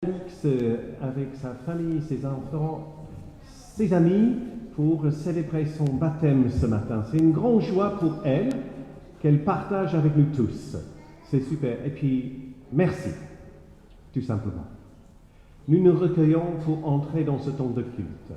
avec sa famille, ses enfants, ses amis pour célébrer son baptême ce matin. C'est une grande joie pour elle qu'elle partage avec nous tous. C'est super. Et puis, merci, tout simplement. Nous nous recueillons pour entrer dans ce temps de culte.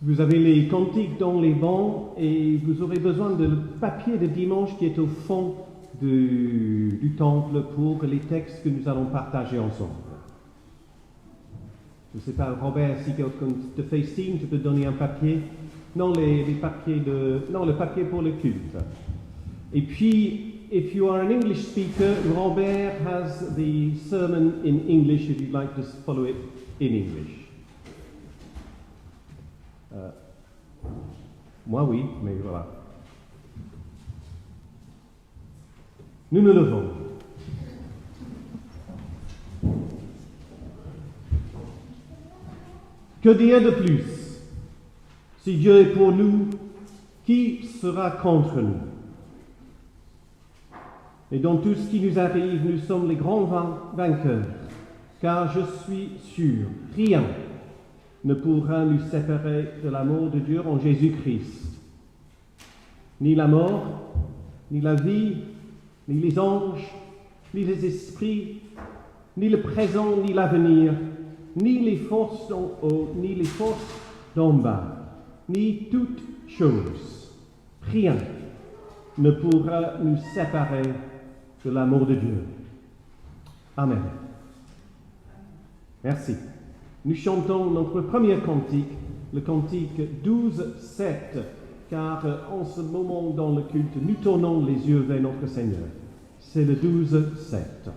Vous avez les cantiques dans les bancs et vous aurez besoin de papier de dimanche qui est au fond du temple pour les textes que nous allons partager ensemble. Je ne sais pas, Robert, si quelqu'un te fait signe, tu peux donner un papier. Non, le papier pour le culte. Et puis, if you are an English speaker, Robert has the sermon in English if you'd like to follow it in English. Moi oui, mais voilà. Nous nous levons. Que dire de plus? Si Dieu est pour nous, qui sera contre nous? Et dans tout ce qui nous arrive, nous sommes les grands vainqueurs, car je suis sûr, rien ne pourra nous séparer de l'amour de Dieu en Jésus-Christ. Ni la mort, ni la vie, ni les anges, ni les esprits, ni le présent, ni l'avenir, ni les forces d'en haut, ni les forces d'en bas, ni toutes choses. Rien ne pourra nous séparer de l'amour de Dieu. Amen. Merci. Nous chantons notre premier cantique, le cantique 12-7, car en ce moment dans le culte, nous tournons les yeux vers notre Seigneur. C'est le 12-7.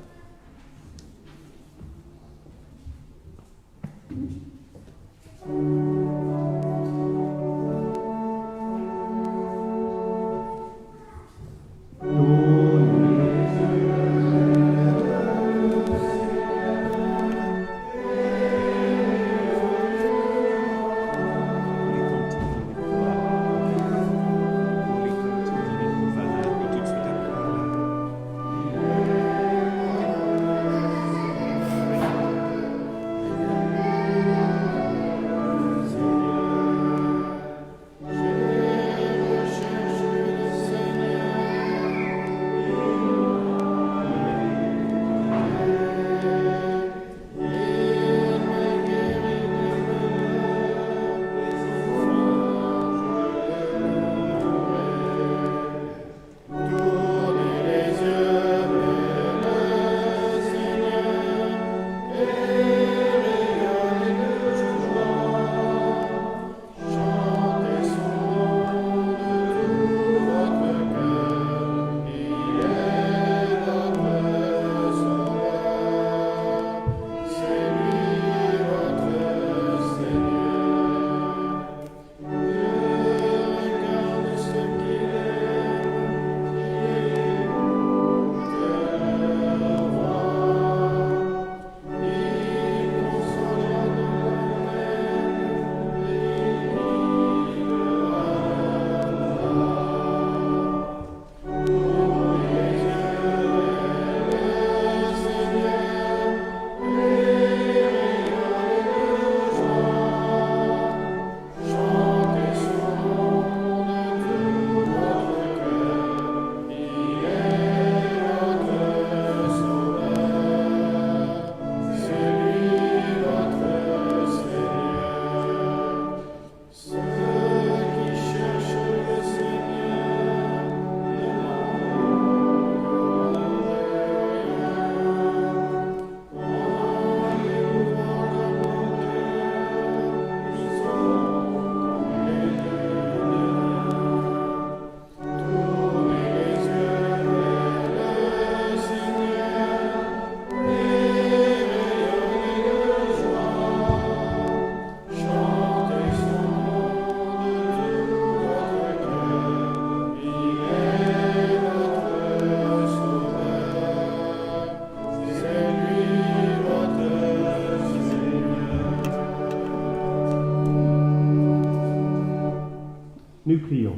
Nous prions.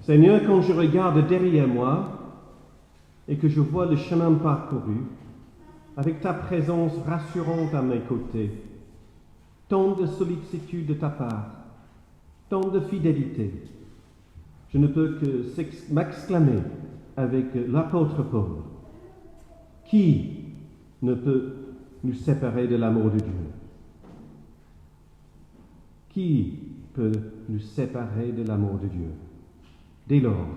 Seigneur, quand je regarde derrière moi et que je vois le chemin parcouru, avec ta présence rassurante à mes côtés, tant de sollicitude de ta part, tant de fidélité, je ne peux que m'exclamer avec l'apôtre Paul. Qui ne peut nous séparer de l'amour de Dieu? Qui peut nous séparer de l'amour de Dieu? Dès lors,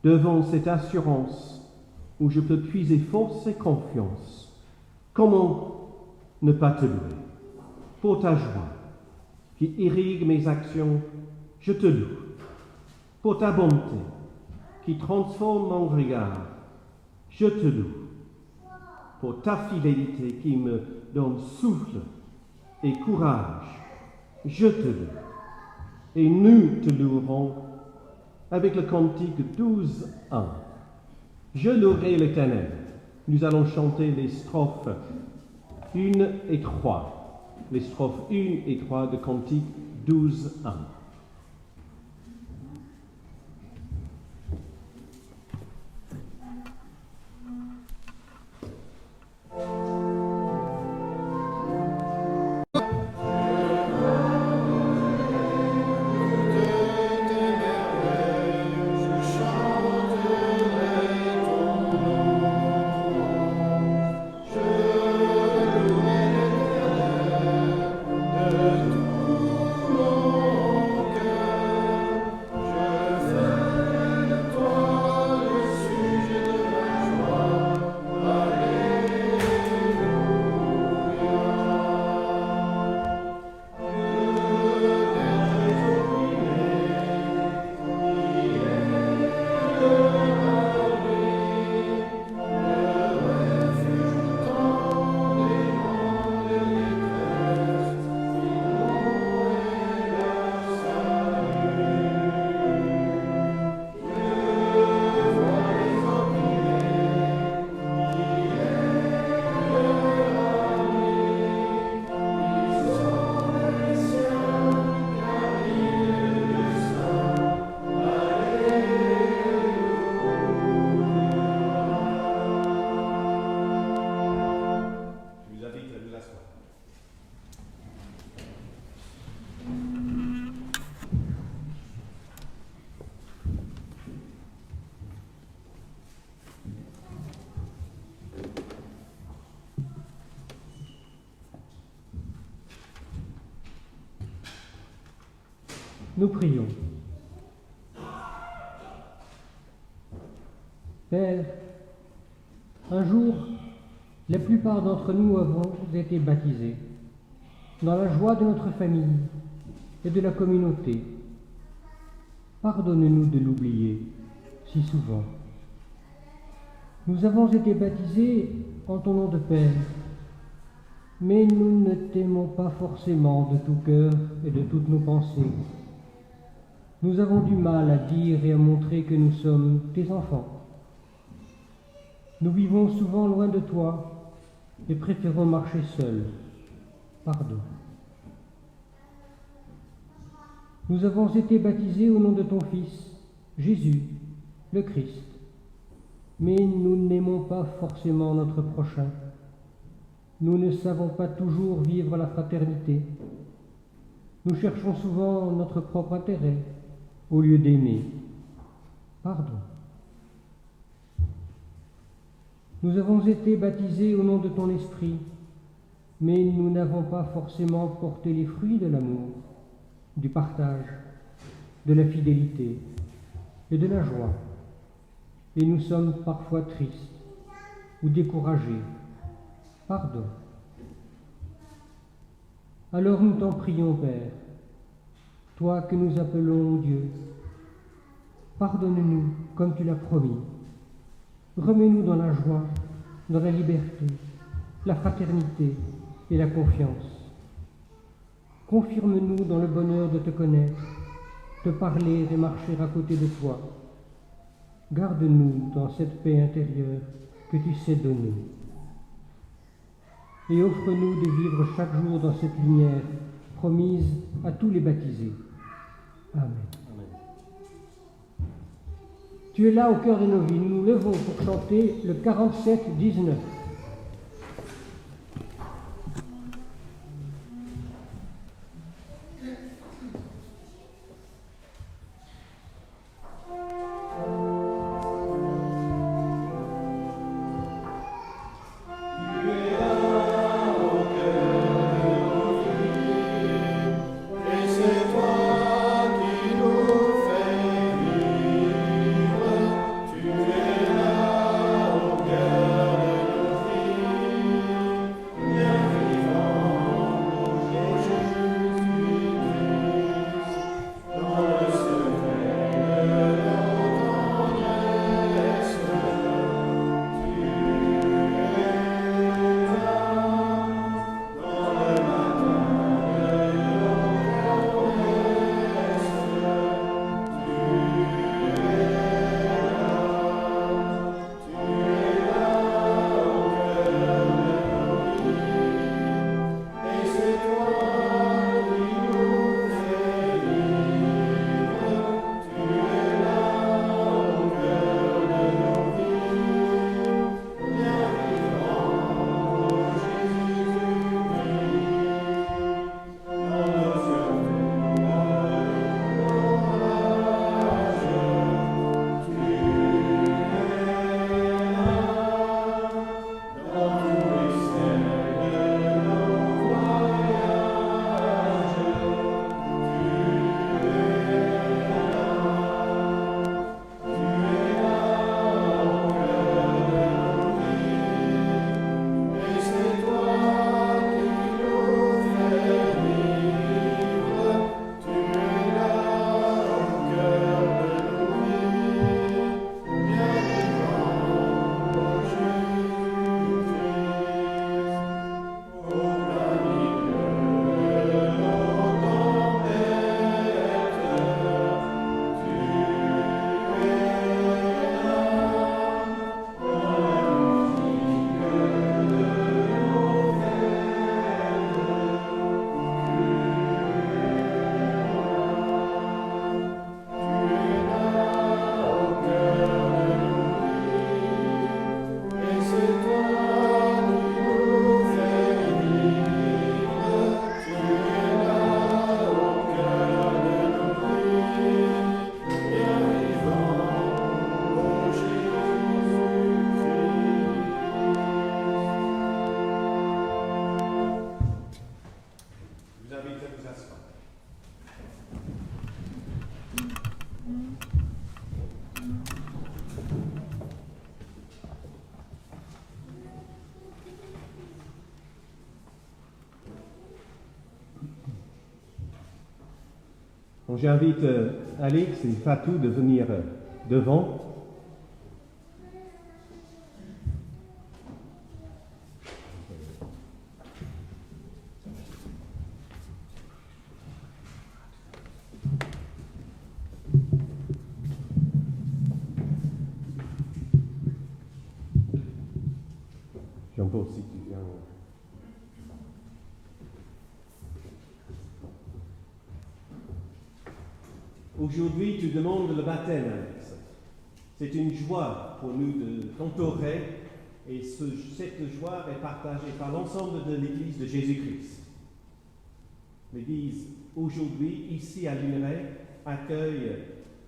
devant cette assurance où je peux puiser force et confiance, comment ne pas te louer? Pour ta joie qui irrigue mes actions, je te loue. Pour ta bonté qui transforme mon regard, je te loue. Pour ta fidélité qui me donne souffle et courage, je te loue. Et nous te louerons avec le cantique 12.1. Je louerai l'Éternel. Nous allons chanter les strophes 1 et 3. Les strophes 1 et 3 de cantique 12.1. Nous prions. Père, un jour, la plupart d'entre nous avons été baptisés dans la joie de notre famille et de la communauté. Pardonne-nous de l'oublier si souvent. Nous avons été baptisés en ton nom de Père, mais nous ne t'aimons pas forcément de tout cœur et de toutes nos pensées. Nous avons du mal à dire et à montrer que nous sommes tes enfants. Nous vivons souvent loin de toi et préférons marcher seuls. Pardon. Nous avons été baptisés au nom de ton Fils, Jésus, le Christ, mais nous n'aimons pas forcément notre prochain. Nous ne savons pas toujours vivre la fraternité. Nous cherchons souvent notre propre intérêt au lieu d'aimer. Pardon. Nous avons été baptisés au nom de ton Esprit, mais nous n'avons pas forcément porté les fruits de l'amour, du partage, de la fidélité et de la joie. Et nous sommes parfois tristes ou découragés. Pardon. Alors nous t'en prions, Père, toi que nous appelons Dieu. Pardonne-nous comme tu l'as promis. Remets-nous dans la joie, dans la liberté, la fraternité et la confiance. Confirme-nous dans le bonheur de te connaître, te parler et marcher à côté de toi. Garde-nous dans cette paix intérieure que tu sais donner. Et offre-nous de vivre chaque jour dans cette lumière, promise à tous les baptisés. Amen. Amen. Tu es là au cœur de nos vies. Nous nous levons pour chanter le 47-19. Donc j'invite Alex et Fatou de venir devant. Jean-Paul, si tu viens. Aujourd'hui, tu demandes le baptême, Alex. C'est une joie pour nous de t'entourer et cette joie est partagée par l'ensemble de l'Église de Jésus-Christ. L'Église, aujourd'hui, ici à Luneray, accueille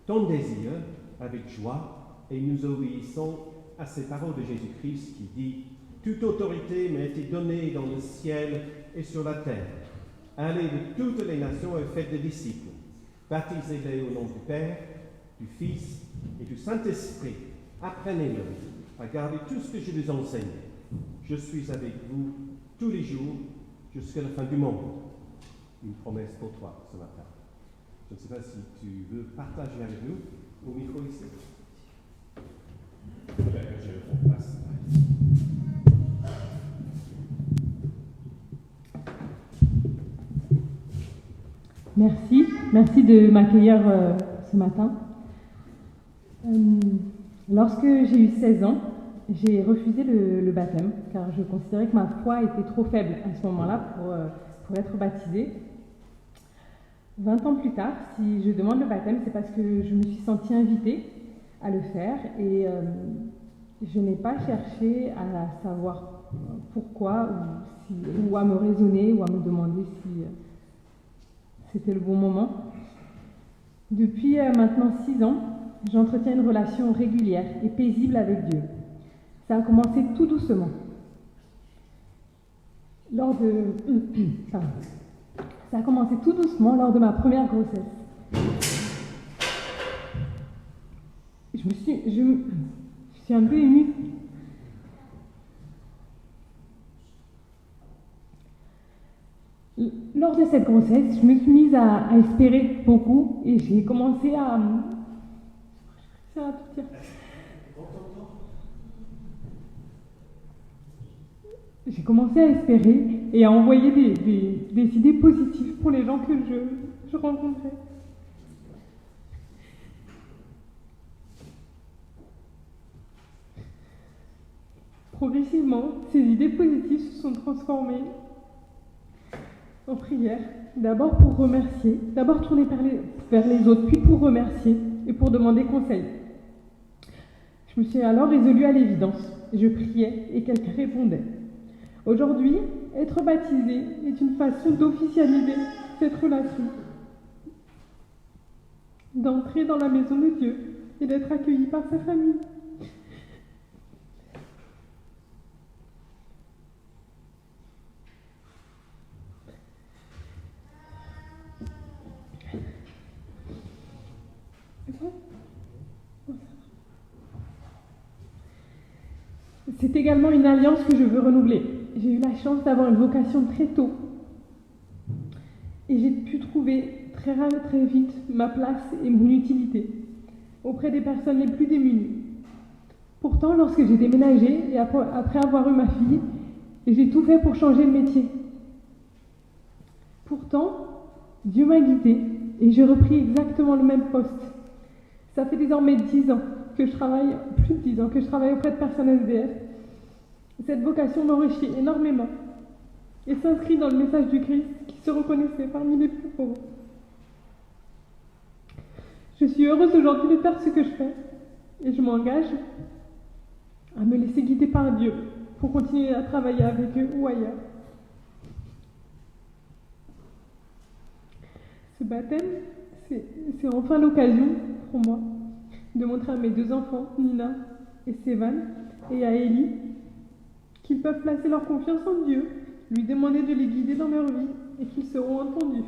ton désir avec joie et nous obéissons à ces paroles de Jésus-Christ qui dit « Toute autorité m'a été donnée dans le ciel et sur la terre. Allez de toutes les nations et faites des disciples. Baptisez-les au nom du Père, du Fils et du Saint-Esprit. Apprenez-le à garder tout ce que je vous enseigne. Je suis avec vous tous les jours jusqu'à la fin du monde. » Une promesse pour toi ce matin. Je ne sais pas si tu veux partager avec nous au micro ici. Je prends place. Merci de m'accueillir ce matin. Lorsque j'ai eu 16 ans, j'ai refusé le baptême car je considérais que ma foi était trop faible à ce moment-là pour être baptisée. 20 ans plus tard, si je demande le baptême, c'est parce que je me suis sentie invitée à le faire et je n'ai pas cherché à savoir pourquoi ou à me raisonner ou à me demander si c'était le bon moment. Depuis maintenant 6 ans, j'entretiens une relation régulière et paisible avec Dieu. Ça a commencé tout doucement. Ça a commencé tout doucement lors de ma première grossesse. Je suis un peu émue. Lors de cette grossesse, je me suis mise à espérer beaucoup et j'ai commencé à J'ai commencé à espérer et à envoyer des idées positives pour les gens que je rencontrais. Progressivement, ces idées positives se sont transformées en prière, d'abord pour remercier, d'abord tourner vers les autres, puis pour remercier et pour demander conseil. Je me suis alors résolue à l'évidence. Je priais et quelqu'un répondait. Aujourd'hui, être baptisé est une façon d'officialiser cette relation, d'entrer dans la maison de Dieu et d'être accueilli par sa famille. C'est également une alliance que je veux renouveler. J'ai eu la chance d'avoir une vocation très tôt. Et j'ai pu trouver très vite ma place et mon utilité auprès des personnes les plus démunies. Pourtant, lorsque j'ai déménagé et après avoir eu ma fille, j'ai tout fait pour changer de métier. Pourtant, Dieu m'a guidée et j'ai repris exactement le même poste. Ça fait désormais 10 ans que je travaille, plus de 10 ans que je travaille auprès de personnes SDF. Cette vocation m'enrichit énormément et s'inscrit dans le message du Christ qui se reconnaissait parmi les plus pauvres. Je suis heureuse aujourd'hui de faire ce que je fais et je m'engage à me laisser guider par Dieu pour continuer à travailler avec eux ou ailleurs. Ce baptême, c'est enfin l'occasion pour moi de montrer à mes 2 enfants, Nina et Sévan, et à Ellie, qu'ils peuvent placer leur confiance en Dieu, lui demander de les guider dans leur vie et qu'ils seront entendus.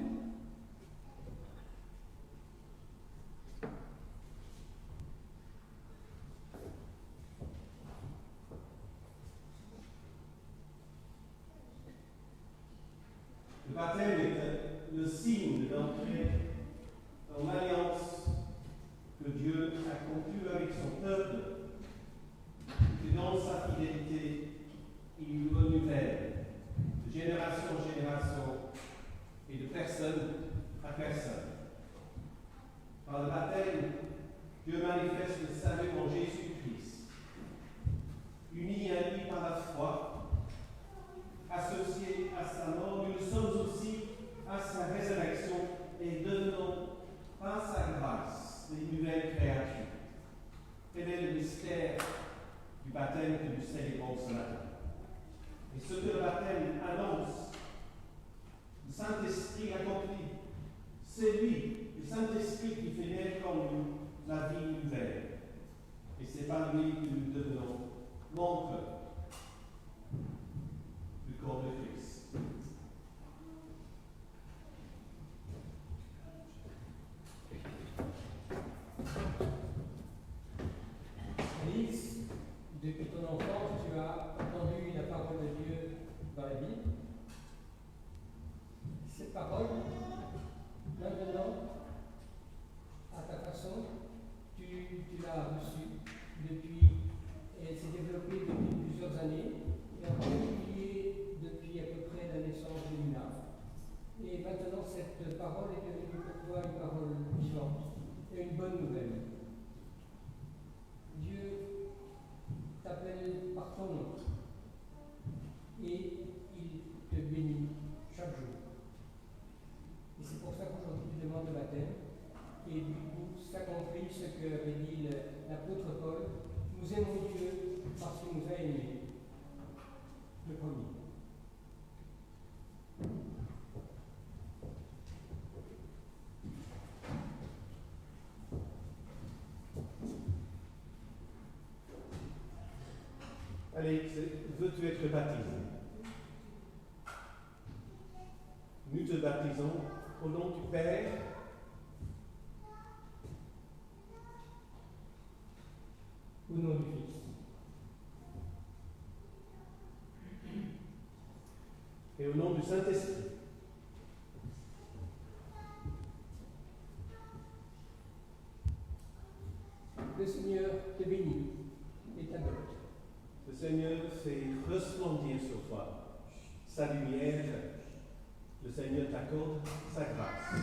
Le baptême est le signe de l'entrée dans l'alliance que Dieu a conclue avec son peuple, et dans sa fidélité, il nous renouvelle de génération en génération et de personne à personne. Par le baptême, Dieu manifeste le salut en Jésus-Christ, unis à lui par la foi, associés à sa mort, nous sommes aussi à sa résurrection et devenons, par sa grâce, des nouvelles créatures. Tel est le mystère du baptême que nous célébrons ce matin. Et ce que le baptême annonce, le Saint-Esprit accomplit, c'est lui, le Saint-Esprit, qui fait naître en nous la vie nouvelle. Et c'est par lui que nous devenons membres du corps de Christ. Alice, depuis ton enfance, tu as entendu la parole de Dieu dans la Bible. Cette parole, maintenant, à ta façon, tu l'as reçue depuis, et elle s'est développée depuis plusieurs années, et en particulier depuis à peu près la naissance de Lina. Et maintenant, cette parole est devenue pour toi une parole vivante et une bonne nouvelle. Dieu t'appelle par ton nom et il Alex, veux-tu être baptisé? Nous te baptisons au nom du Père, Au nom du Fils. et au nom du Saint-Esprit. Le Seigneur te bénit et t'adote. Le Seigneur fait resplendir sur toi sa lumière. Le Seigneur t'accorde sa grâce.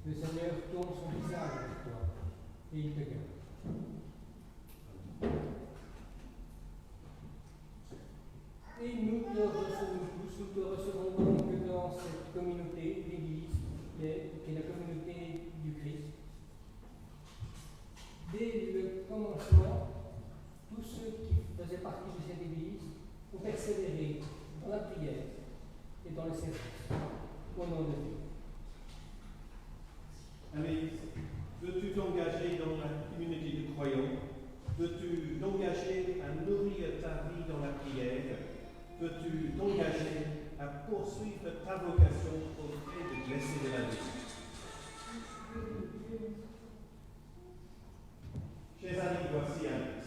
Le Seigneur tourne son visage vers toi et il te garde. Et nous te recevons tous, nous te recevons donc dans cette communauté, l'Église, qui est la communauté du Christ. Dès le commencement, tous ceux qui faisaient partie de cette Église ont persévéré dans la prière et dans le service, au nom de Dieu. Alex, veux-tu t'engager dans la communauté de croyants? Veux-tu t'engager à nourrir ta vie dans la prière? Veux-tu t'engager à poursuivre ta vocation auprès des blessés de la vie? Chers amis, voici Alex.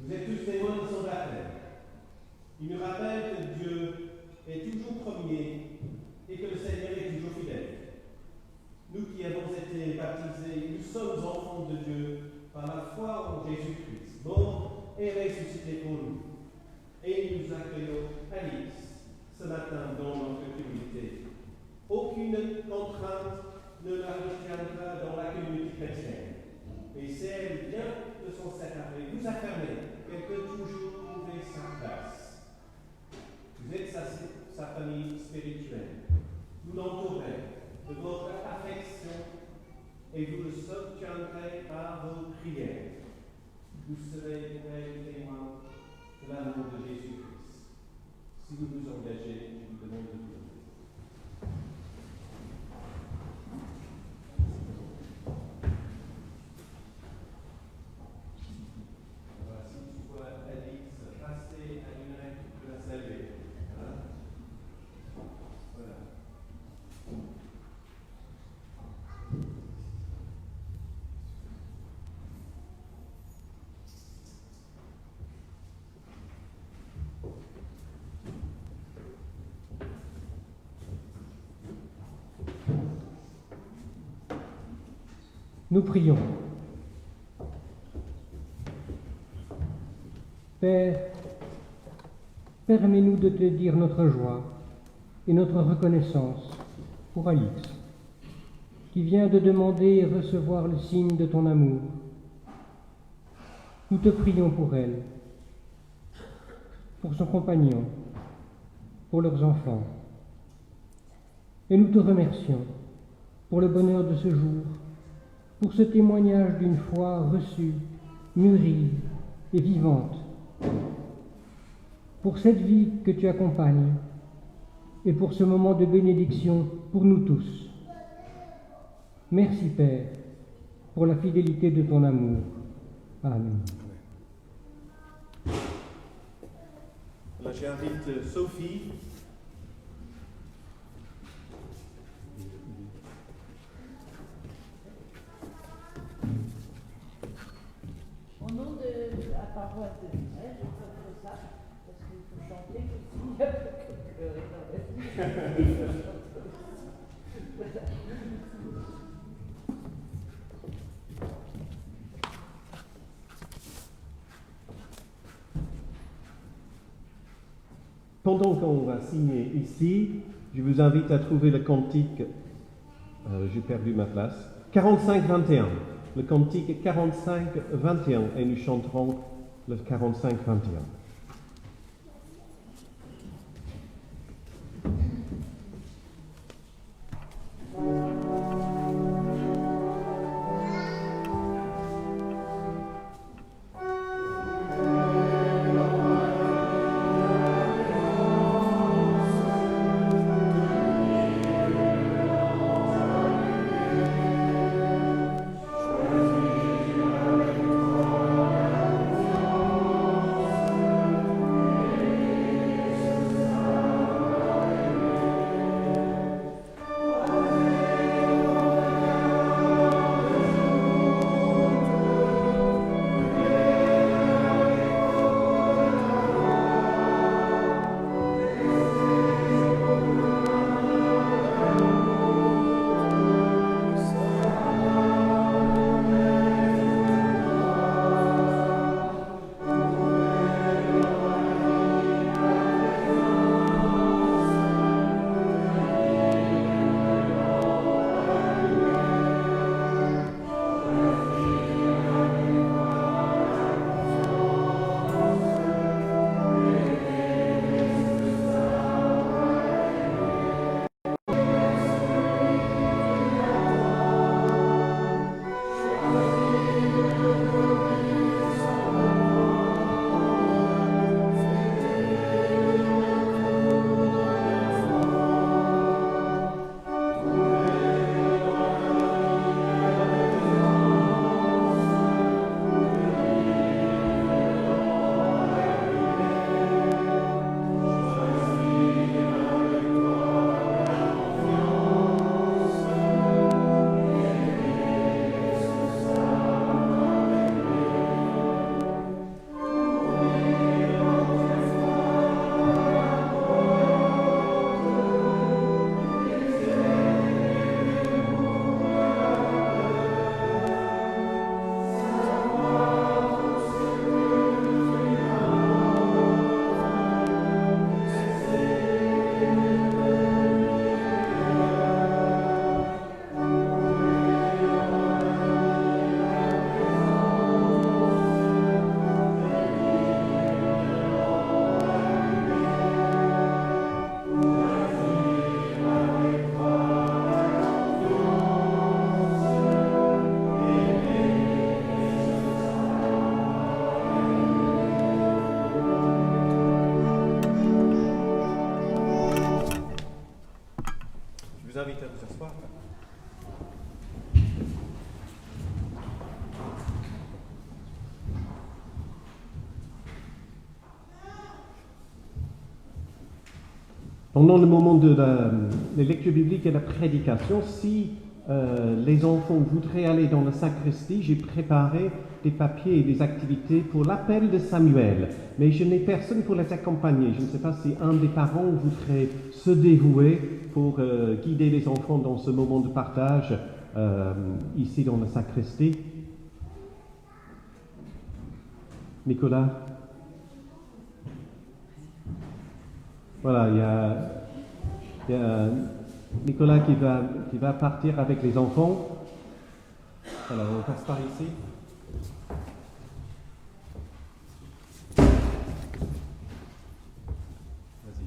Vous êtes tous témoins de son baptême. Il nous rappelle que Dieu est toujours premier et que le Seigneur est toujours fidèle. Nous qui avons été baptisés, nous sommes enfants de Dieu par la foi en Jésus-Christ, mort et ressuscité pour nous. Et nous accueillons Alice ce matin dans notre communauté. Aucune contrainte ne la retiendra dans la communauté chrétienne. Et si elle vient de s'en séparer, vous affirmez qu'elle peut toujours trouver sa place. Vous êtes sa famille spirituelle. Vous l'entourez de votre affection et vous le soutiendrez par vos prières. Vous serez les témoins de l'amour de Jésus-Christ. Si vous vous engagez, je vous demande de vous lever. Voilà, si tu vois Alix passer à une règle, tu peux la saluer. Voilà. Voilà. Nous prions. Père, permets-nous de te dire notre joie et notre reconnaissance pour Alix, qui vient de demander et recevoir le signe de ton amour. Nous te prions pour elle, pour son compagnon, pour leurs enfants. Et nous te remercions pour le bonheur de ce jour, pour ce témoignage d'une foi reçue, mûrie et vivante, pour cette vie que tu accompagnes et pour ce moment de bénédiction pour nous tous. Merci Père pour la fidélité de ton amour. Amen. Là, j'invite Sophie. Au nom de la paroisse de Linaire, je ferai ça, parce qu'il faut chanter, il n'y a pas que pleurer dans la vie. Pendant qu'on va signer ici, je vous invite à trouver le cantique, j'ai perdu ma place, 45-21. Le cantique 45-21 et nous chanterons le 45-21. Pendant le moment de la lecture biblique et la prédication, si les enfants voudraient aller dans la sacristie, j'ai préparé des papiers et des activités pour l'appel de Samuel, mais je n'ai personne pour les accompagner. Je ne sais pas si un des parents voudrait se dévouer pour guider les enfants dans ce moment de partage ici dans la sacristie. Nicolas? Voilà, il y a Nicolas qui va partir avec les enfants. Alors, on passe par ici. Vas-y.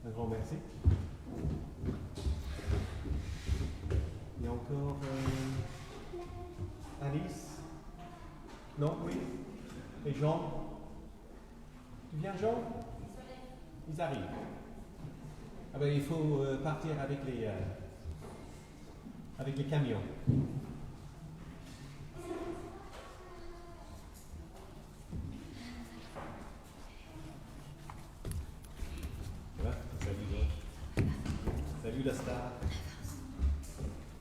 Un grand merci. Il y a encore Alice? Non, oui. Et Jean? Tu viens, Jean? Ils arrivent. Ah ben, il faut partir avec les camions. Ça va? Salut, Jean. Salut, la star.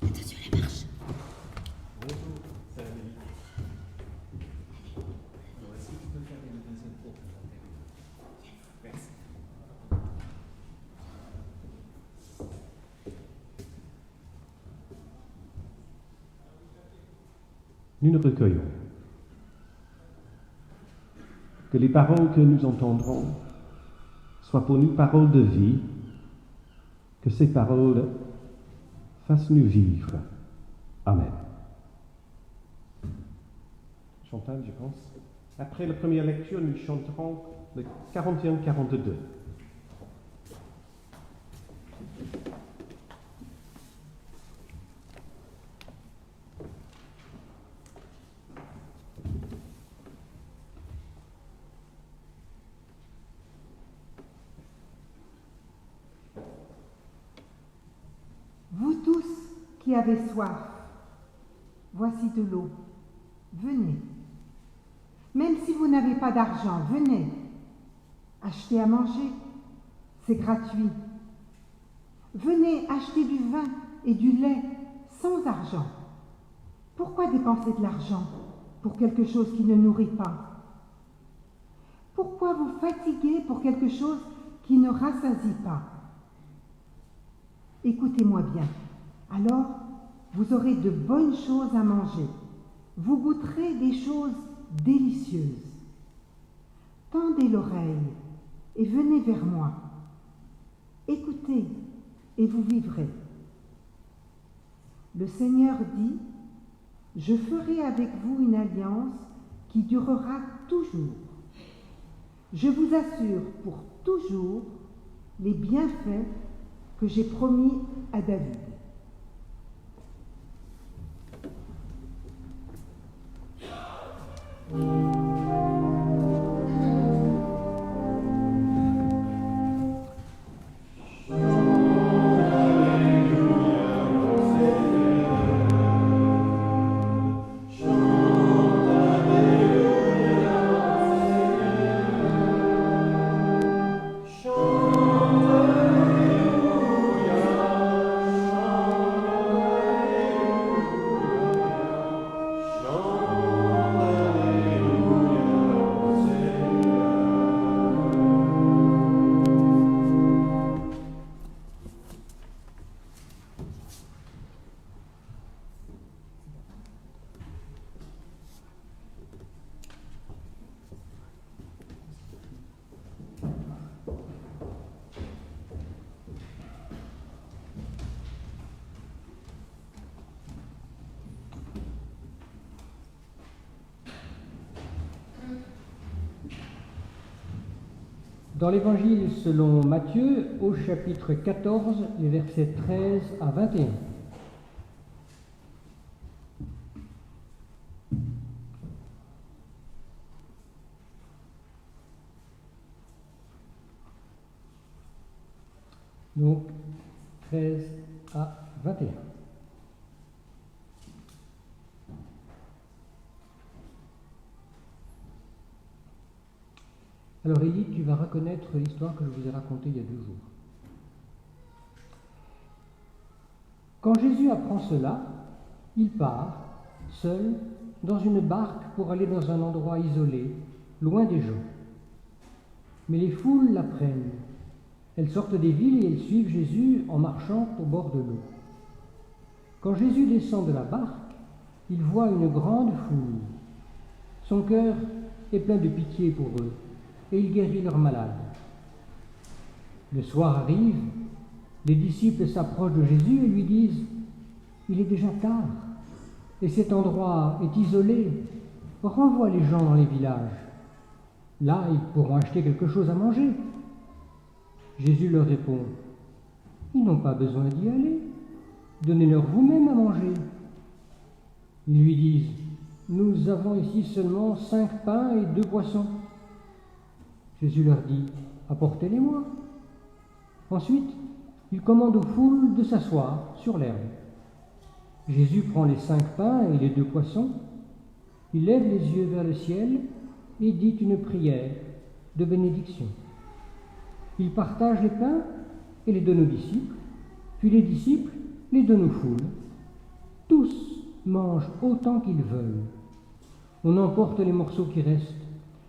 Attention les marches. Bonjour, c'est Amélie. Alors, est-ce que tu peux faire une deuxième photo? Merci. Nous nous recueillons. Que les paroles que nous entendrons soient pour nous paroles de vie, que ces paroles fassent nous vivre. Amen. Chantal, je pense. Après la première lecture, nous chanterons le 41-42. Vous tous qui avez soif, voici de l'eau. Venez. Même si vous n'avez pas d'argent, venez. Achetez à manger, c'est gratuit. Venez acheter du vin et du lait sans argent. Pourquoi dépenser de l'argent pour quelque chose qui ne nourrit pas? Pourquoi vous fatiguer pour quelque chose qui ne rassasie pas? Écoutez-moi bien, alors vous aurez de bonnes choses à manger. Vous goûterez des choses délicieuses. Tendez l'oreille et venez vers moi. Écoutez et vous vivrez. Le Seigneur dit, « Je ferai avec vous une alliance qui durera toujours. Je vous assure pour toujours les bienfaits que j'ai promis à David. » Dans l'Évangile selon Matthieu, au chapitre 14, les versets 13 à 21. Donc, 13 à 21. Alors Élie, tu vas reconnaître l'histoire que je vous ai racontée il y a 2 jours. Quand Jésus apprend cela, il part, seul, dans une barque pour aller dans un endroit isolé, loin des gens. Mais les foules l'apprennent. Elles sortent des villes et elles suivent Jésus en marchant au bord de l'eau. Quand Jésus descend de la barque, il voit une grande foule. Son cœur est plein de pitié pour eux et il guérit leurs malades. Le soir arrive, les disciples s'approchent de Jésus et lui disent « Il est déjà tard et cet endroit est isolé. Renvoie les gens dans les villages. Là, ils pourront acheter quelque chose à manger. » Jésus leur répond « Ils n'ont pas besoin d'y aller. Donnez-leur vous-même à manger. » Ils lui disent « Nous avons ici seulement 5 pains et 2 poissons. » Jésus leur dit « Apportez-les-moi. » Ensuite, il commande aux foules de s'asseoir sur l'herbe. Jésus prend les 5 pains et les 2 poissons, il lève les yeux vers le ciel et dit une prière de bénédiction. Il partage les pains et les donne aux disciples, puis les disciples les donnent aux foules. Tous mangent autant qu'ils veulent. On emporte les morceaux qui restent.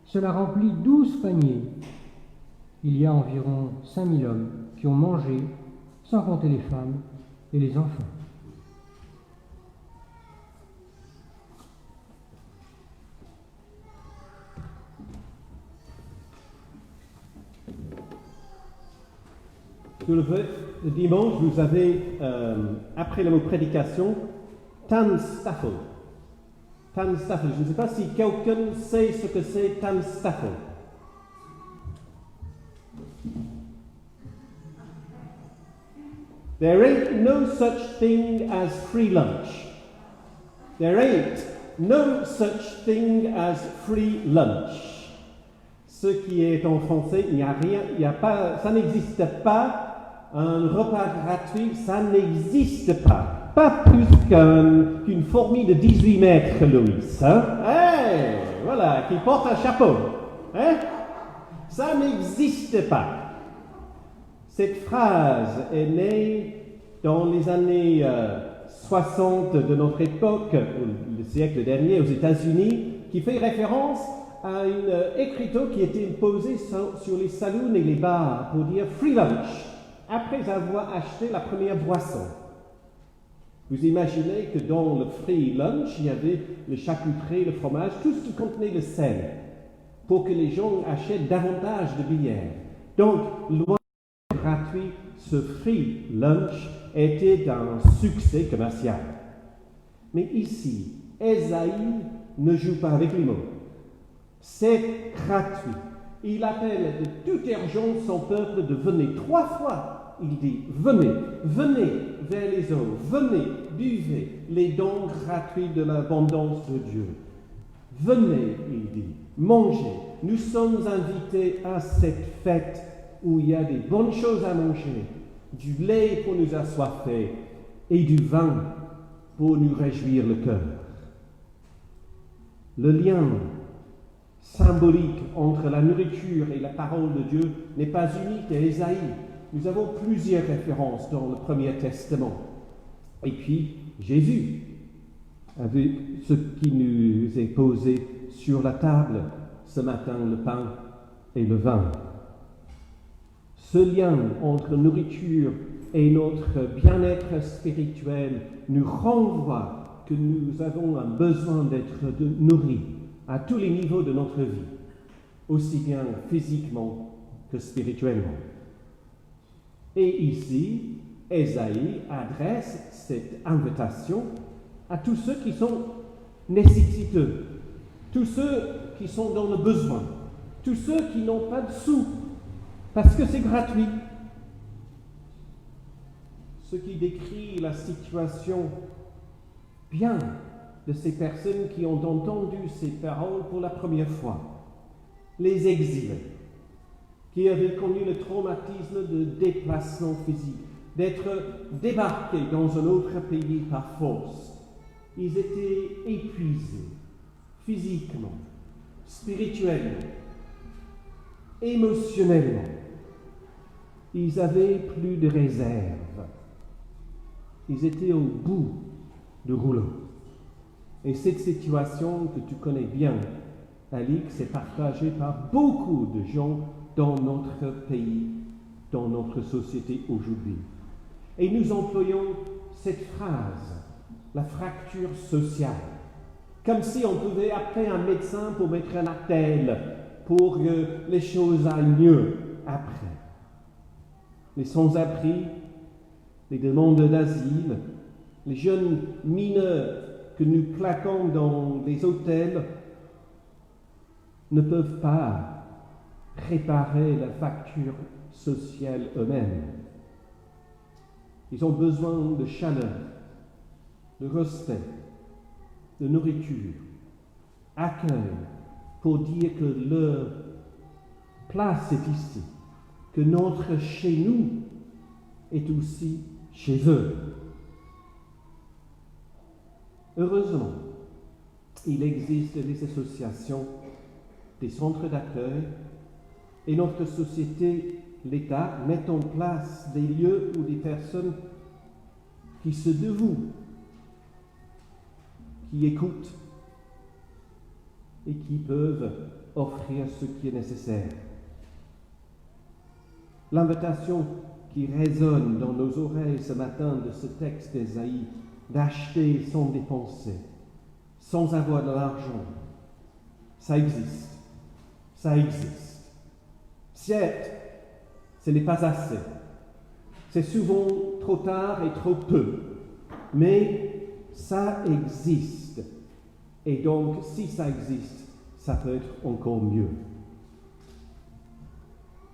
Cela remplit 12 paniers. Il y a environ 5000 hommes qui ont mangé, sans compter les femmes et les enfants. Tout le dimanche, vous avez, après le mot prédication, Tanstaffel. Tanstaffel. Je ne sais pas si quelqu'un sait ce que c'est Tanstaffel. There ain't no such thing as free lunch. There ain't no such thing as free lunch. Ce qui est en français, il n'y a rien, il n'y a pas, ça n'existe pas. Un repas gratuit, ça n'existe pas. Pas plus qu'une fourmi de 18 mètres, Louis. Hein? Hey, voilà, qui porte un chapeau. Hein? Ça n'existe pas. Cette phrase est née dans les années 60 de notre époque, le siècle dernier, aux États-Unis, qui fait référence à une écriteau qui était posée sur les saloons et les bars pour dire free lunch, après avoir acheté la première boisson. Vous imaginez que dans le free lunch, il y avait le charcuterie, le fromage, tout ce qui contenait le sel, pour que les gens achètent davantage de bière. Donc, loin d'être gratuit, ce free lunch était un succès commercial. Mais ici, Ésaïe ne joue pas avec les mots. C'est gratuit. Il appelle de toute urgence son peuple de venir 3 fois. Il dit, venez, venez vers les eaux, venez, buvez les dons gratuits de l'abondance de Dieu. Venez, il dit, mangez. Nous sommes invités à cette fête où il y a des bonnes choses à manger, du lait pour nous assoiffer et du vin pour nous réjouir le cœur. Le lien symbolique entre la nourriture et la parole de Dieu n'est pas unique à Ésaïe. Nous avons plusieurs références dans le Premier Testament. Et puis, Jésus, avec ce qui nous est posé sur la table ce matin, le pain et le vin. Ce lien entre nourriture et notre bien-être spirituel nous renvoie que nous avons un besoin d'être nourris à tous les niveaux de notre vie, aussi bien physiquement que spirituellement. Et ici, Ésaïe adresse cette invitation à tous ceux qui sont nécessiteux, tous ceux qui sont dans le besoin, tous ceux qui n'ont pas de sous, parce que c'est gratuit. Ce qui décrit la situation bien de ces personnes qui ont entendu ces paroles pour la première fois, les exilés, qui avaient connu le traumatisme de déplacement physique, d'être débarqués dans un autre pays par force. Ils étaient épuisés, physiquement, spirituellement. émotionnellement. Ils avaient plus de réserve. Ils étaient au bout du rouleau. Et cette situation que tu connais bien, Alix, est partagée par beaucoup de gens dans notre pays, dans notre société aujourd'hui. Et nous employons cette phrase, la fracture sociale, comme si on pouvait appeler un médecin pour mettre un attelle, pour que les choses aillent mieux après. Les sans-abri, les demandeurs d'asile, les jeunes mineurs que nous plaquons dans les hôtels ne peuvent pas réparer la facture sociale eux-mêmes. Ils ont besoin de chaleur, de respect, de nourriture, accueil, pour dire que leur place est ici, que notre chez nous est aussi chez eux. Heureusement, il existe des associations, des centres d'accueil, et notre société, l'État, met en place des lieux où des personnes qui se dévouent, qui écoutent et qui peuvent offrir ce qui est nécessaire. L'invitation qui résonne dans nos oreilles ce matin de ce texte d'Ésaïe, d'acheter sans dépenser, sans avoir de l'argent, ça existe. Ça existe. Certes, ce n'est pas assez. C'est souvent trop tard et trop peu. Mais ça existe. Et donc, si ça existe, ça peut être encore mieux.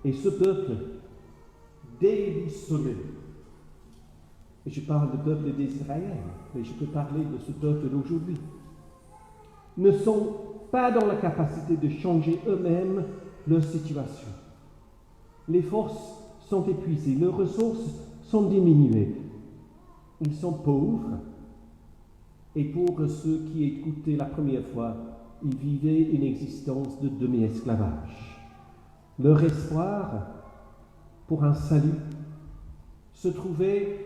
Et ce peuple déboussolé, et je parle du peuple d'Israël, mais je peux parler de ce peuple d'aujourd'hui, ne sont pas dans la capacité de changer eux-mêmes leur situation. Les forces sont épuisées, leurs ressources sont diminuées. Ils sont pauvres, et pour ceux qui écoutaient la première fois, ils vivaient une existence de demi-esclavage. Leur espoir pour un salut se trouvait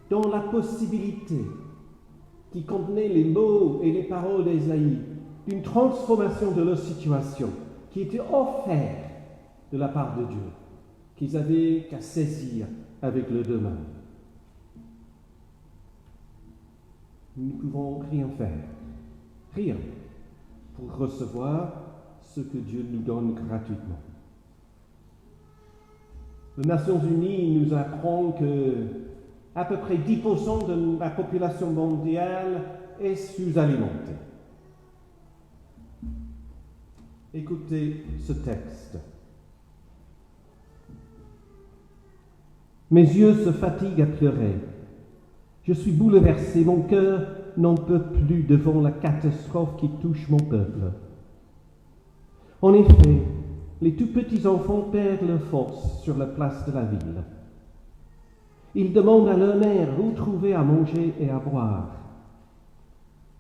dans la possibilité qui contenait les mots et les paroles d'Ésaïe d'une transformation de leur situation qui était offerte de la part de Dieu, qu'ils avaient qu'à saisir avec leurs deux mains. Nous ne pouvons rien faire, rien, pour recevoir ce que Dieu nous donne gratuitement. Les Nations Unies nous apprend que à peu près 10% de la population mondiale est sous-alimentée. Écoutez ce texte. Mes yeux se fatiguent à pleurer. Je suis bouleversé, mon cœur n'en peut plus devant la catastrophe qui touche mon peuple. En effet, les tout petits enfants perdent leur force sur la place de la ville. Ils demandent à leur mère où trouver à manger et à boire.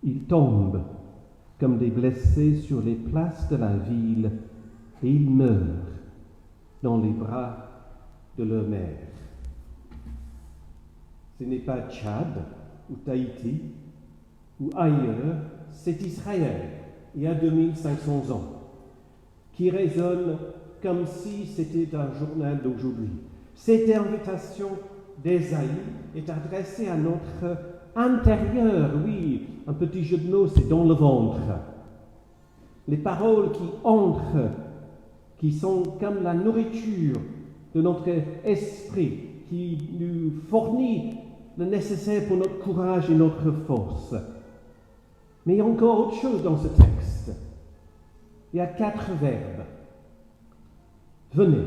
Ils tombent comme des blessés sur les places de la ville et ils meurent dans les bras de leur mère. Ce n'est pas Tchad ou Tahiti ou ailleurs, c'est Israël, il y a 2500 ans, qui résonne comme si c'était un journal d'aujourd'hui. Cette invitation d'Ésaïe est adressée à notre intérieur, oui, un petit jeu de mots, c'est dans le ventre. Les paroles qui entrent, qui sont comme la nourriture de notre esprit, qui nous fournit le nécessaire pour notre courage et notre force. Mais il y a encore autre chose dans ce texte. Il y a 4 verbes. Venez,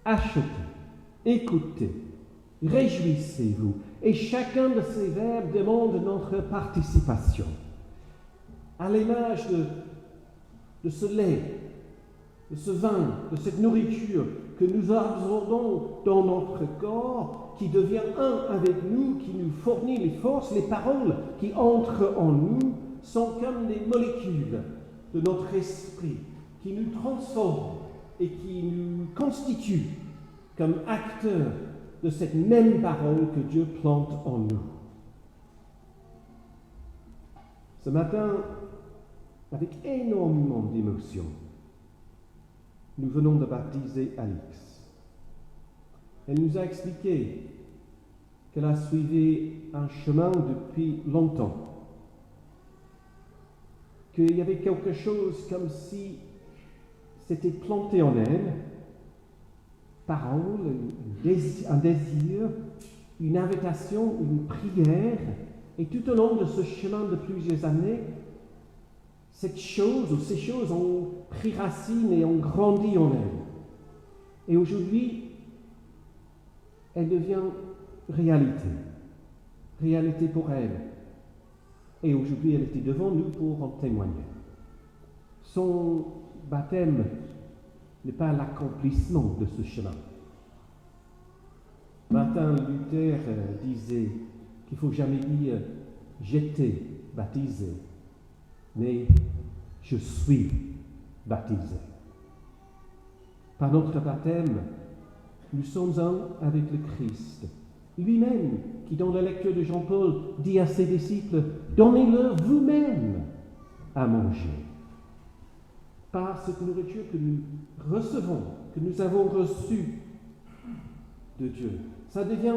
achetez, écoutez, réjouissez-vous. Et chacun de ces verbes demande notre participation. À l'image de ce lait, de ce vin, de cette nourriture que nous absorbons dans notre corps, qui devient un avec nous, qui nous fournit les forces, les paroles qui entrent en nous, sont comme des molécules de notre esprit, qui nous transforment et qui nous constitue comme acteurs de cette même parole que Dieu plante en nous. Ce matin, avec énormément d'émotion, nous venons de baptiser Alix. Elle nous a expliqué qu'elle a suivi un chemin depuis longtemps, qu'il y avait quelque chose comme si c'était planté en elle, parole, un désir, une invitation, une prière, et tout au long de ce chemin de plusieurs années, cette chose ou ces choses ont pris racine et ont grandi en elle. Et aujourd'hui, elle devient réalité. Réalité pour elle. Et aujourd'hui, elle était devant nous pour en témoigner. Son baptême n'est pas l'accomplissement de ce chemin. Martin Luther disait qu'il ne faut jamais dire « j'étais baptisé », mais « je suis baptisé ». Par notre baptême, nous sommes un avec le Christ, lui-même qui, dans la lecture de Jean-Paul, dit à ses disciples « Donnez-leur vous-même à manger ». Par cette nourriture que nous recevons, que nous avons reçue de Dieu, ça devient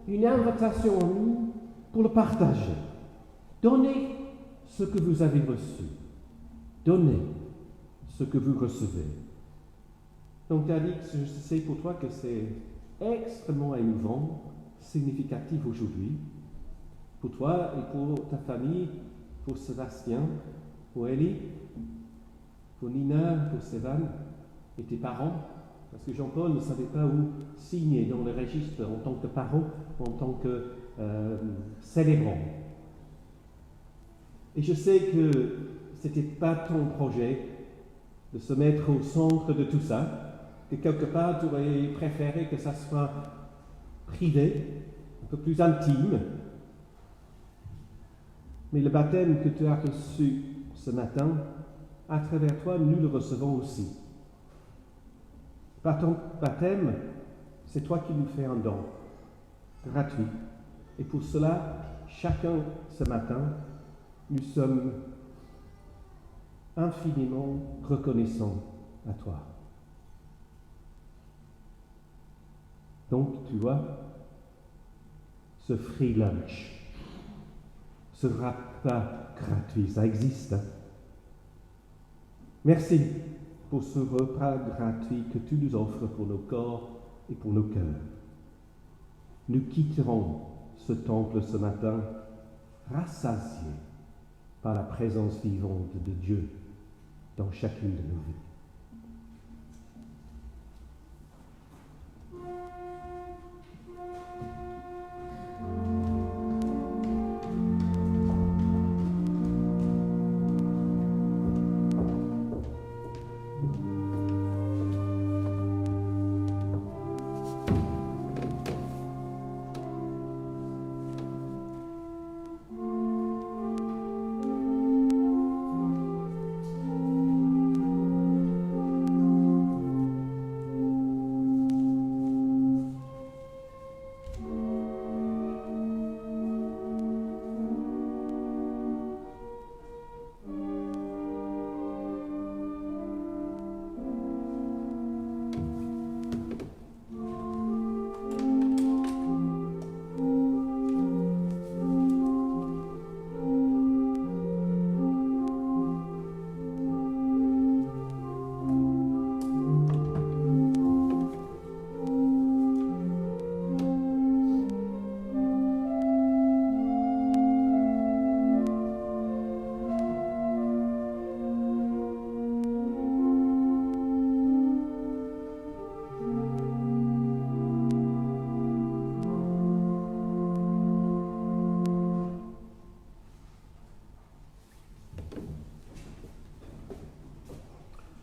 une invitation à nous pour le partager. Donnez ce que vous avez reçu. Donnez ce que vous recevez. Donc, Alix, je sais pour toi que c'est extrêmement émouvant, significatif aujourd'hui, pour toi et pour ta famille, pour Sébastien, pour Ellie, pour Nina, pour Sévan et tes parents, parce que Jean-Paul ne savait pas où signer dans le registre en tant que parent, en tant que célébrant. Et je sais que ce n'était pas ton projet de se mettre au centre de tout ça, que quelque part tu aurais préféré que ça soit privé, un peu plus intime. Mais le baptême que tu as reçu ce matin, à travers toi, nous le recevons aussi. Par ton baptême, c'est toi qui nous fais un don gratuit. Et pour cela, chacun ce matin, nous sommes infiniment reconnaissants à toi. Donc, tu vois, ce free lunch, ce repas gratuit, ça existe. Hein? Merci pour ce repas gratuit que tu nous offres pour nos corps et pour nos cœurs. Nous quitterons ce temple ce matin rassasiés par la présence vivante de Dieu dans chacune de nos vies.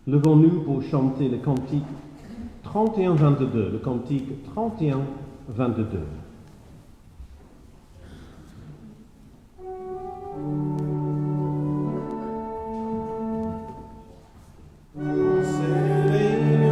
Levons-nous pour chanter le cantique 31-22, le cantique 31-22. Seigneur.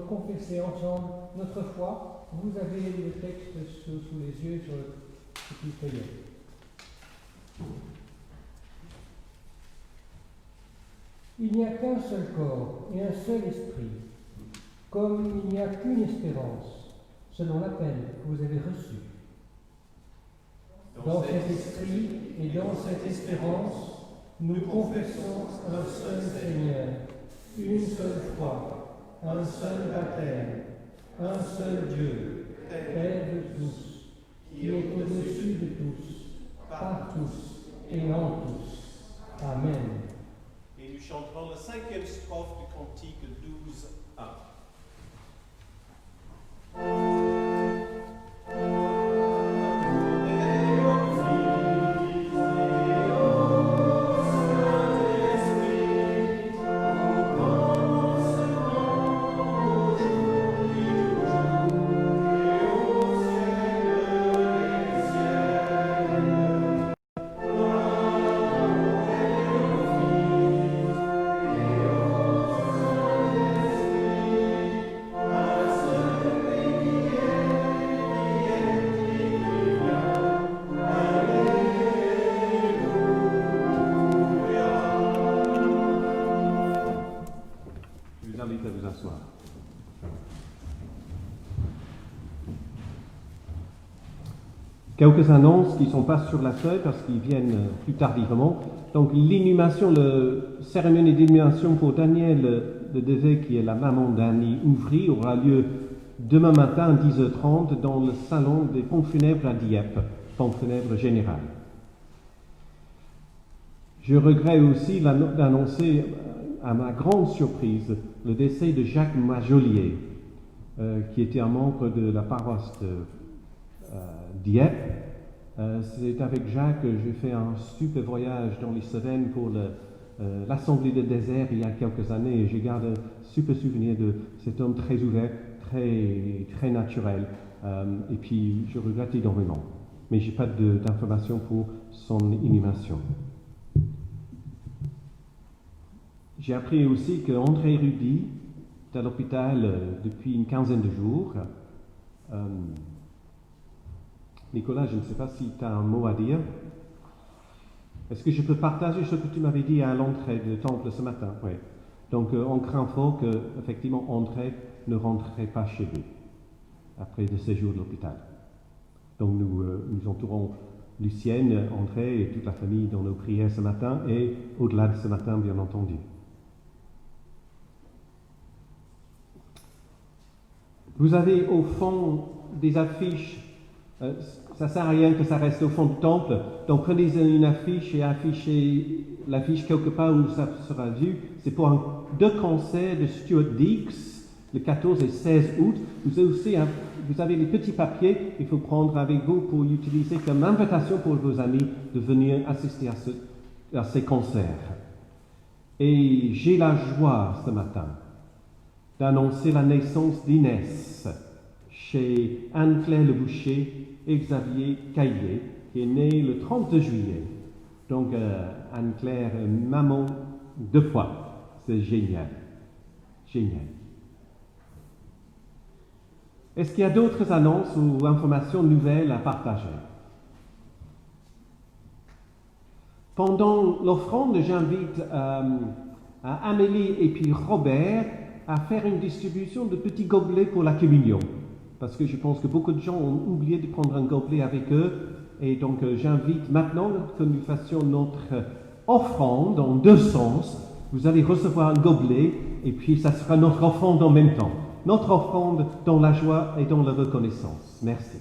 confesser ensemble notre foi. Vous avez le texte sous les yeux sur le petit feuillet. Il n'y a qu'un seul corps et un seul esprit, comme il n'y a qu'une espérance, selon l'appel que vous avez reçu. Dans cet esprit et dans cette espérance, nous confessons un seul Seigneur, une seule foi, un seul baptême, un seul Dieu, Père de tous, qui est au-dessus de tous, par tous et en tous. Amen. Et nous chanterons la 5e strophe du cantique 12a. Quelques annonces qui ne sont pas sur la feuille parce qu'ils viennent plus tardivement. Donc l'inhumation, la cérémonie d'inhumation pour Daniel de Devet, qui est la maman d'Annie Ouvry, aura lieu demain matin à 10h30 dans le salon des pompes funèbres à Dieppe, pompes funèbres générales. Je regrette aussi d'annoncer, à ma grande surprise, le décès de Jacques Majolier, qui était un membre de la paroisse de Dieppe. C'est avec Jacques que j'ai fait un super voyage dans les Cévennes pour l'Assemblée de désert il y a quelques années et je garde un super souvenir de cet homme très ouvert, très naturel. Et puis je regrette énormément. Mais je n'ai pas d'informations pour son inhumation. J'ai appris aussi qu'André Rudy est à l'hôpital depuis une quinzaine de jours. Nicolas, je ne sais pas si tu as un mot à dire. Est-ce que je peux partager ce que tu m'avais dit à l'entrée du temple ce matin? Oui. Donc, on craint fort qu'effectivement André ne rentrerait pas chez lui après le séjour de l'hôpital. Donc, nous entourons Lucienne, André et toute la famille dans nos prières ce matin et au-delà de ce matin, bien entendu. Vous avez au fond des affiches. Ça ne sert à rien que ça reste au fond du temple. Donc prenez une affiche et affichez l'affiche quelque part où ça sera vu. C'est pour deux concerts de Stuart Deeks, le 14 et 16 août. Vous avez les petits papiers qu'il faut prendre avec vous pour utiliser comme invitation pour vos amis de venir assister à ces concerts. Et j'ai la joie ce matin d'annoncer la naissance d'Inès chez Anne-Claire Le Boucher et Xavier Caillet, qui est née le 30 juillet. Donc, Anne-Claire, maman 2 fois. C'est génial. Génial. Est-ce qu'il y a d'autres annonces ou informations nouvelles à partager? Pendant l'offrande, j'invite Amélie et puis Robert à faire une distribution de petits gobelets pour la communion. Parce que je pense que beaucoup de gens ont oublié de prendre un gobelet avec eux. Et donc, j'invite maintenant que nous fassions notre offrande en 2 sens. Vous allez recevoir un gobelet et puis ça sera notre offrande en même temps. Notre offrande dans la joie et dans la reconnaissance. Merci.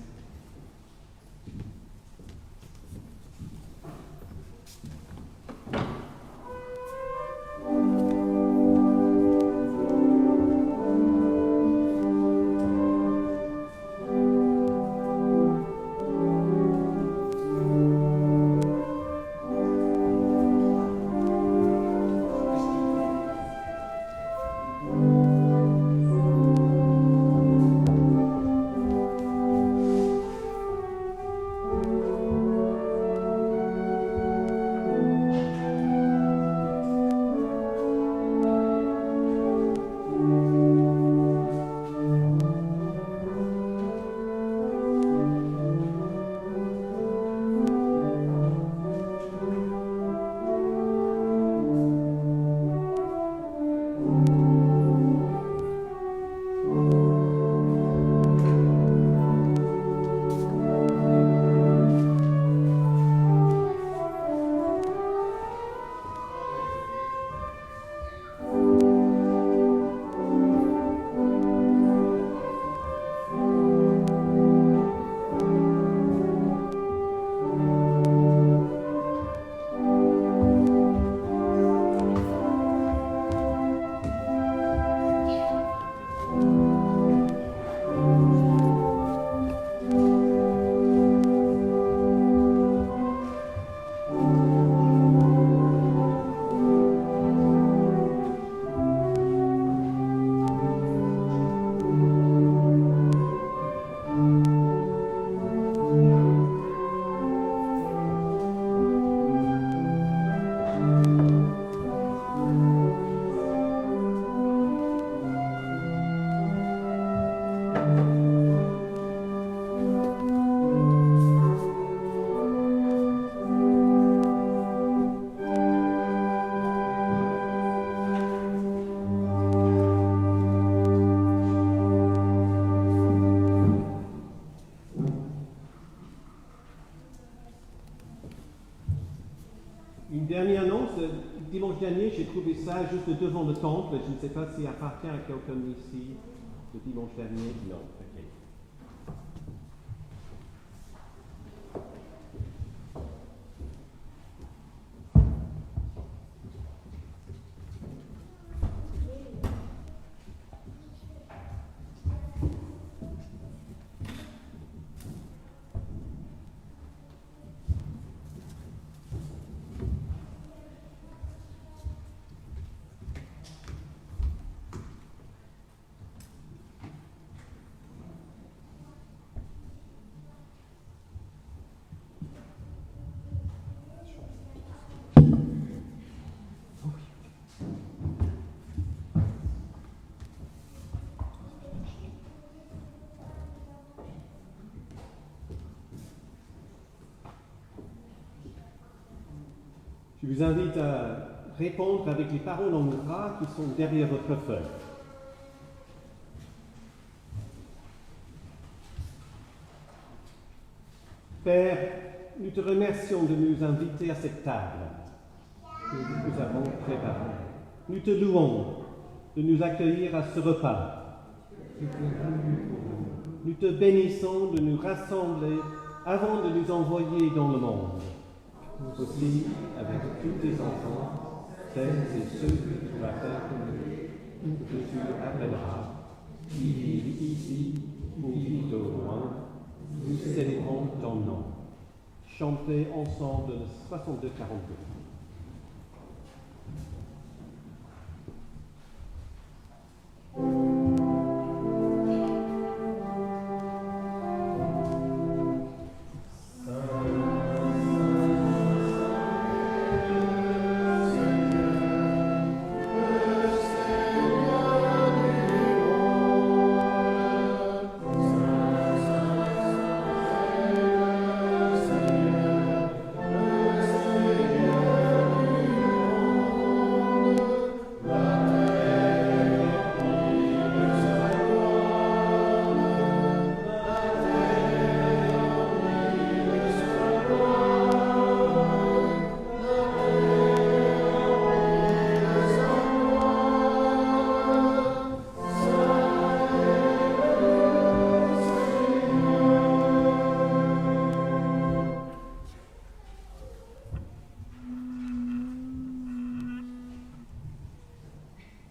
Une dernière annonce, dimanche dernier, j'ai trouvé ça juste devant le temple. Je ne sais pas s'il appartient à quelqu'un ici, le dimanche dernier. Non, ok. Je vous invite à répondre avec les paroles en gras qui sont derrière votre feuille. Père, nous te remercions de nous inviter à cette table que nous avons préparée. Nous te louons de nous accueillir à ce repas. Nous te bénissons de nous rassembler avant de nous envoyer dans le monde. Aussi avec tous tes enfants, celles et ceux que tu vas faire ou que tu appelleras, qui vivent ici ou vivent au loin, nous célébrons ton nom. Chantez ensemble le 62-42.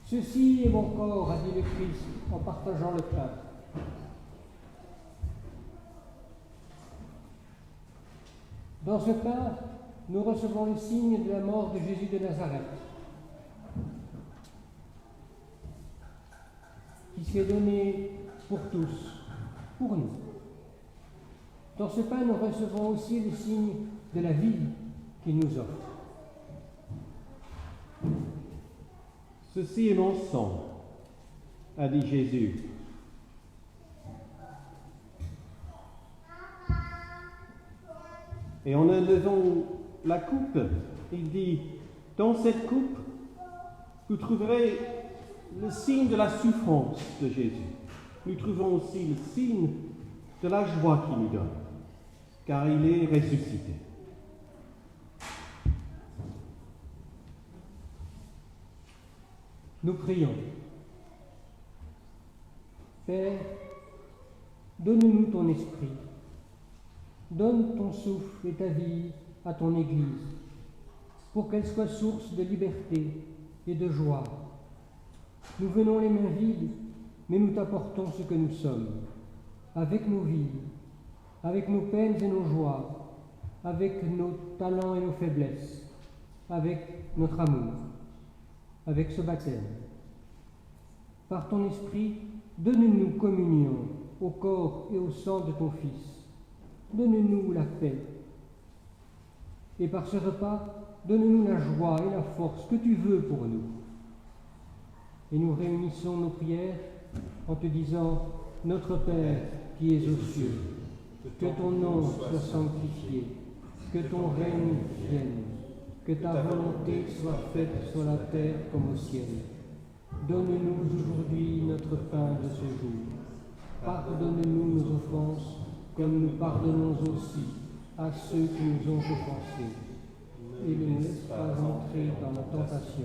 Ceci est mon corps, a dit le Christ en partageant le pain. Dans ce pain, nous recevons le signe de la mort de Jésus de Nazareth, qui s'est donné pour tous, pour nous. Dans ce pain, nous recevons aussi le signe de la vie qu'il nous offre. Ceci est mon sang, a dit Jésus. Et en levant la coupe, il dit, dans cette coupe, vous trouverez le signe de la souffrance de Jésus. Nous trouvons aussi le signe de la joie qu'il nous donne, car il est ressuscité. Nous prions. Père, donne-nous ton esprit. Donne ton souffle et ta vie à ton Église, pour qu'elle soit source de liberté et de joie. Nous venons les mains vides, mais nous t'apportons ce que nous sommes, avec nos vies, avec nos peines et nos joies, avec nos talents et nos faiblesses, avec notre amour, avec ce baptême. Par ton esprit, donne-nous communion au corps et au sang de ton Fils. Donne-nous la paix. Et par ce repas, donne-nous la joie et la force que tu veux pour nous. Et nous réunissons nos prières en te disant, Notre Père qui es aux cieux, que ton nom soit sanctifié, que ton règne vienne, que ta volonté soit faite sur la terre comme au ciel. Donne-nous aujourd'hui notre pain de ce jour. Pardonne-nous nos offenses, comme nous pardonnons aussi à ceux qui nous ont offensés. et ne nous laisse pas entrer dans la tentation,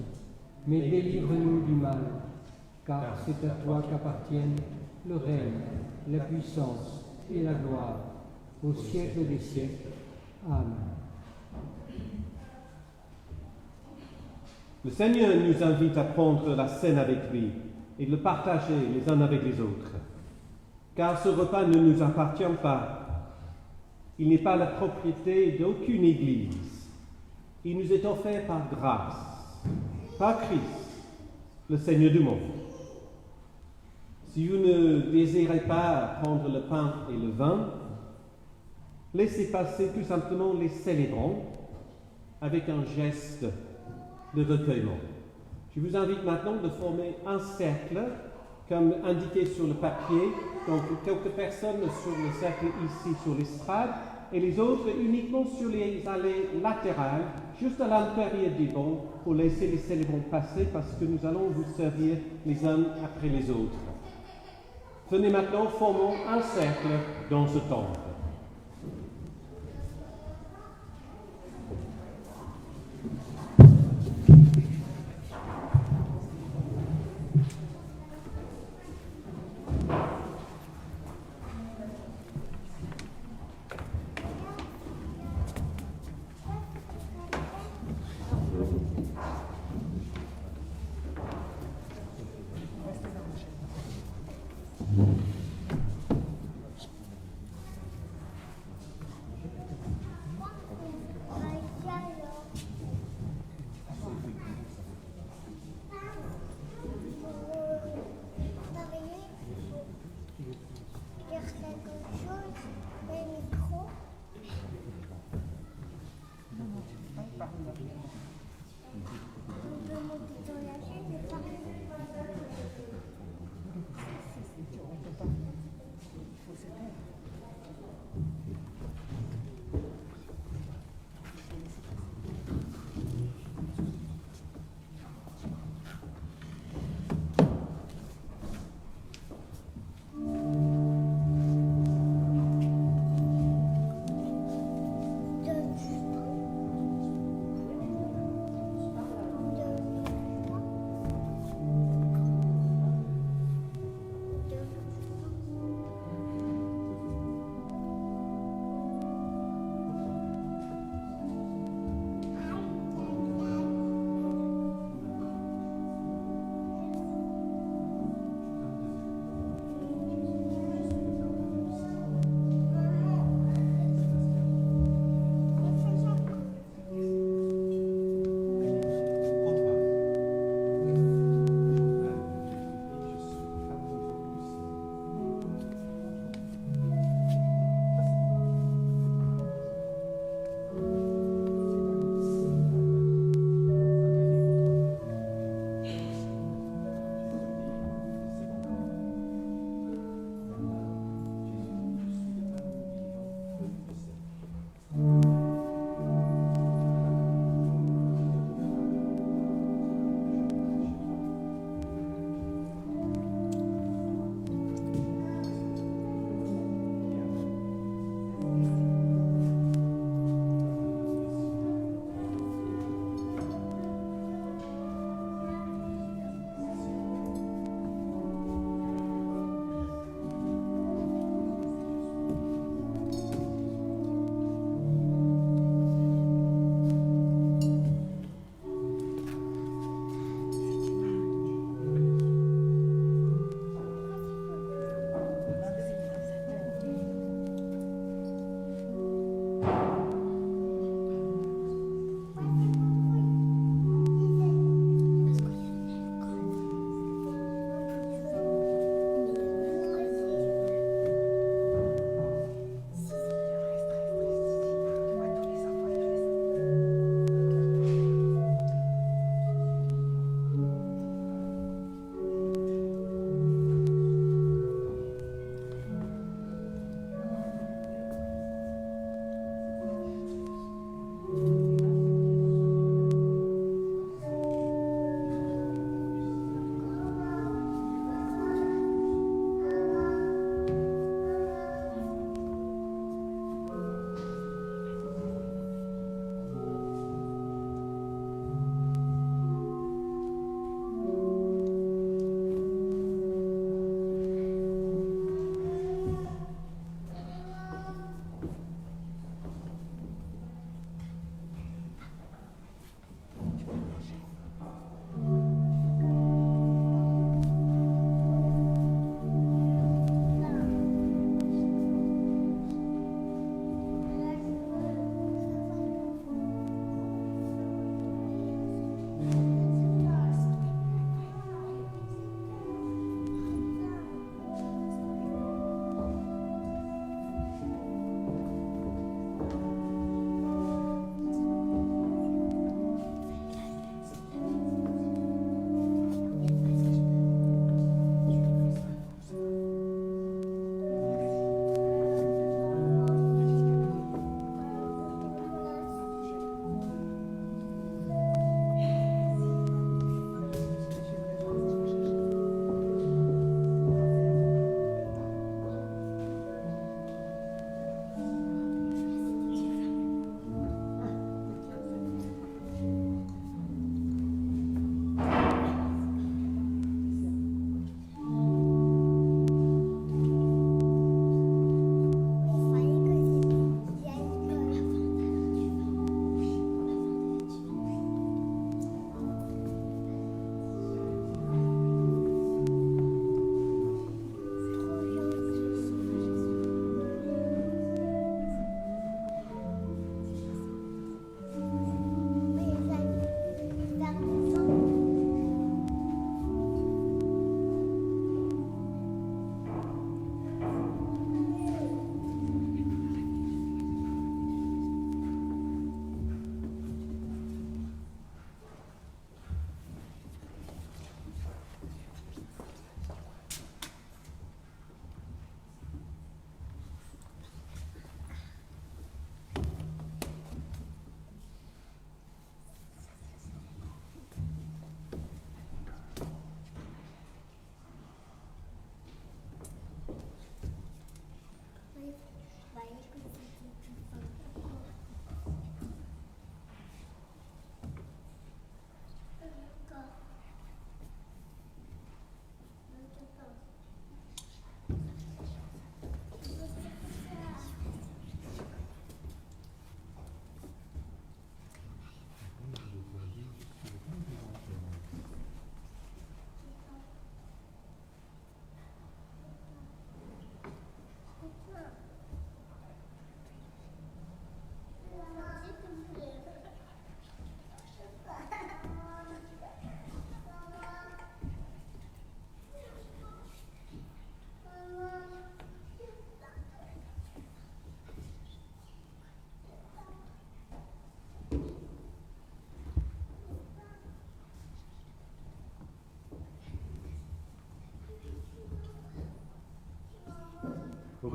mais délivre-nous du mal, car c'est à toi qu'appartiennent le règne, la puissance et la gloire, au siècle des siècles. Amen. Le Seigneur nous invite à prendre la scène avec lui et de le partager les uns avec les autres. Car ce repas ne nous appartient pas. Il n'est pas la propriété d'aucune Église. Il nous est offert par grâce, par Christ, le Seigneur du monde. Si vous ne désirez pas prendre le pain et le vin, laissez passer tout simplement les célébrants avec un geste de recueillement. Je vous invite maintenant de former un cercle, comme indiqué sur le papier, donc quelques personnes sur le cercle ici sur l'estrade, et les autres uniquement sur les allées latérales, juste à l'intérieur des bancs, pour laisser les célébrants passer, parce que nous allons vous servir les uns après les autres. Venez maintenant, formons un cercle dans ce temple.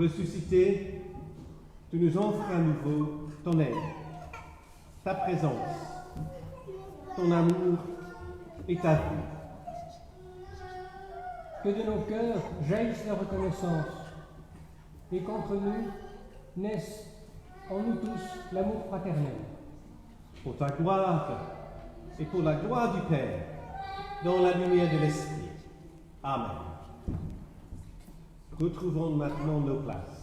Ressuscité, tu nous offres à nouveau ton aide, ta présence, ton amour et ta vie. Que de nos cœurs jaillisse la reconnaissance et qu'entre nous naisse en nous tous l'amour fraternel. Pour ta gloire et pour la gloire du Père, dans la lumière de l'Esprit. Amen. Retrouvons maintenant nos places.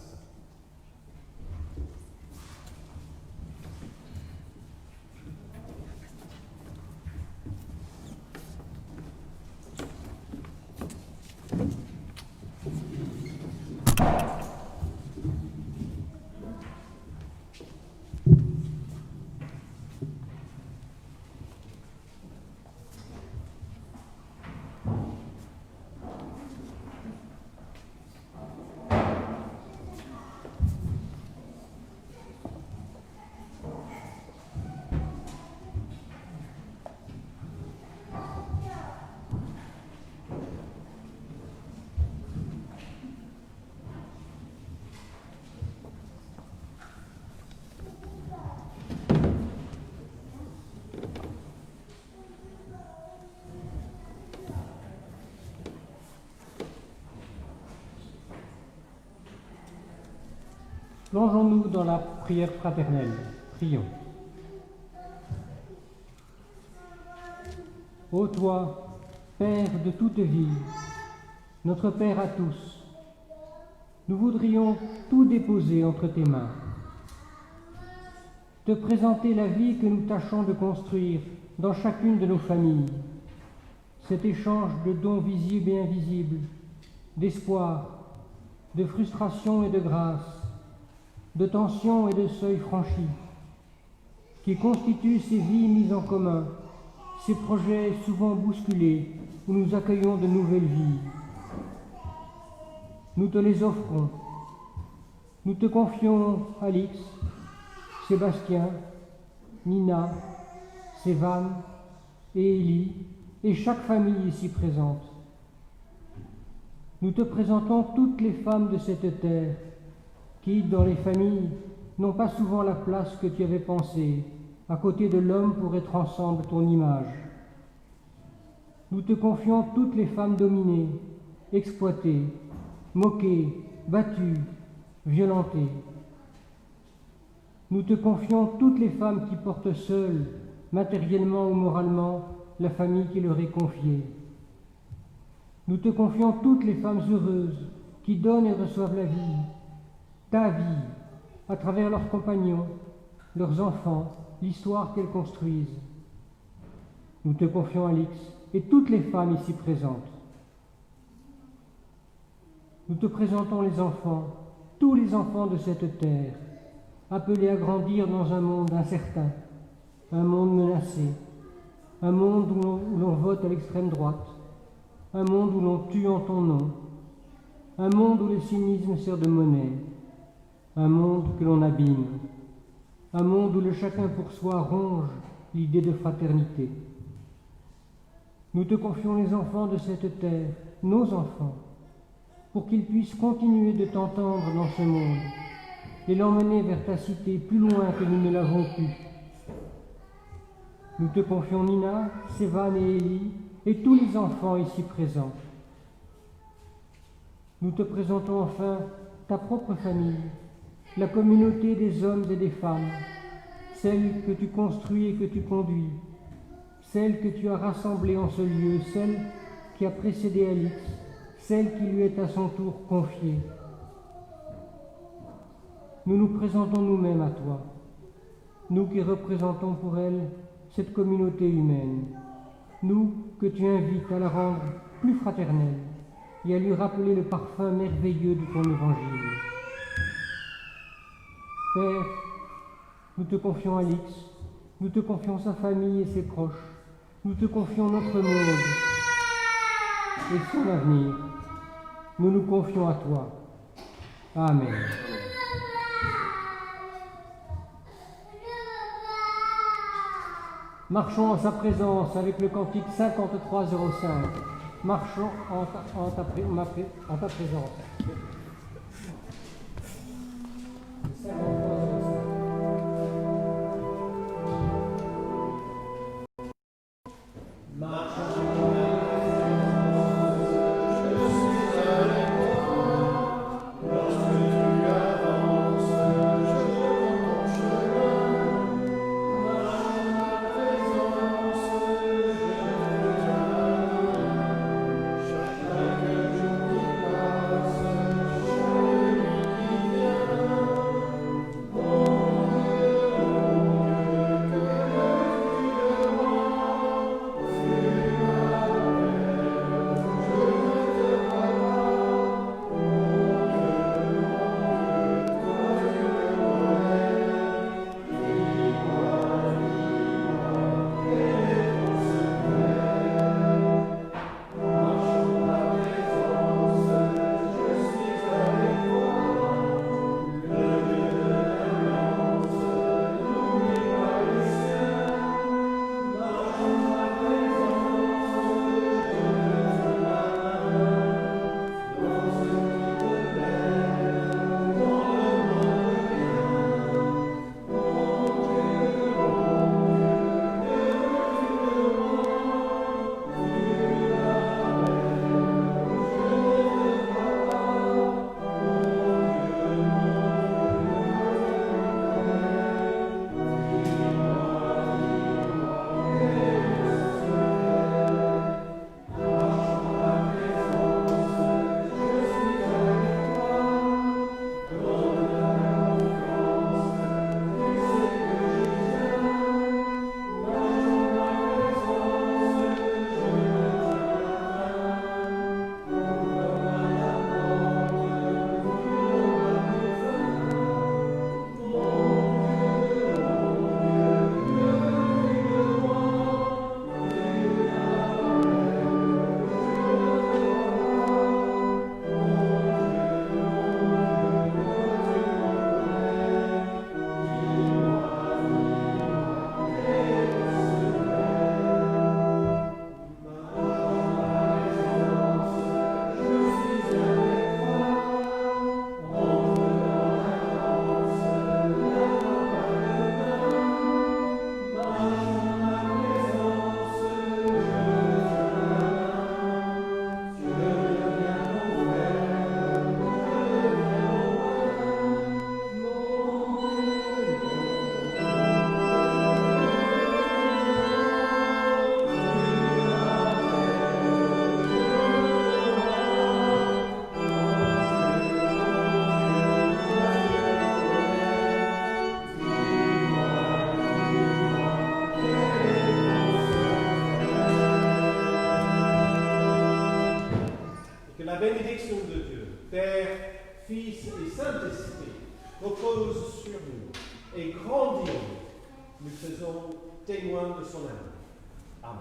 Plongeons-nous dans la prière fraternelle. Prions. Ô toi, Père de toute vie, notre Père à tous, nous voudrions tout déposer entre tes mains. Te présenter la vie que nous tâchons de construire dans chacune de nos familles. Cet échange de dons visibles et invisibles, d'espoir, de frustration et de grâce, de tensions et de seuils franchis, qui constituent ces vies mises en commun, ces projets souvent bousculés où nous accueillons de nouvelles vies. Nous te les offrons. Nous te confions Alix, Sébastien, Nina, Sévan et Élie et chaque famille ici présente. Nous te présentons toutes les femmes de cette terre qui, dans les familles, n'ont pas souvent la place que tu avais pensée, à côté de l'homme pour être ensemble ton image. Nous te confions toutes les femmes dominées, exploitées, moquées, battues, violentées. Nous te confions toutes les femmes qui portent seules, matériellement ou moralement, la famille qui leur est confiée. Nous te confions toutes les femmes heureuses qui donnent et reçoivent la vie, ta vie, à travers leurs compagnons, leurs enfants, l'histoire qu'elles construisent. Nous te confions Alix et toutes les femmes ici présentes. Nous te présentons les enfants, tous les enfants de cette terre, appelés à grandir dans un monde incertain, un monde menacé, un monde où l'on vote à l'extrême droite, un monde où l'on tue en ton nom, un monde où le cynisme sert de monnaie, un monde que l'on abîme, un monde où le chacun pour soi ronge l'idée de fraternité. Nous te confions les enfants de cette terre, nos enfants, pour qu'ils puissent continuer de t'entendre dans ce monde et l'emmener vers ta cité plus loin que nous ne l'avons pu. Nous te confions Nina, Sévan et Élie et tous les enfants ici présents. Nous te présentons enfin ta propre famille, la communauté des hommes et des femmes, celle que tu construis et que tu conduis, celle que tu as rassemblée en ce lieu, celle qui a précédé Alix, celle qui lui est à son tour confiée. Nous nous présentons nous-mêmes à toi, nous qui représentons pour elle cette communauté humaine, nous que tu invites à la rendre plus fraternelle et à lui rappeler le parfum merveilleux de ton évangile. Père, nous te confions Alix, nous te confions sa famille et ses proches, nous te confions notre monde et son avenir. Nous nous confions à toi. Amen. Marchons en sa présence avec le cantique 5305. Marchons en ta présence. bénédiction de Dieu, Père, Fils et Saint-Esprit, repose sur nous et grandit en nous. Nous faisons témoin de son amour. Amen.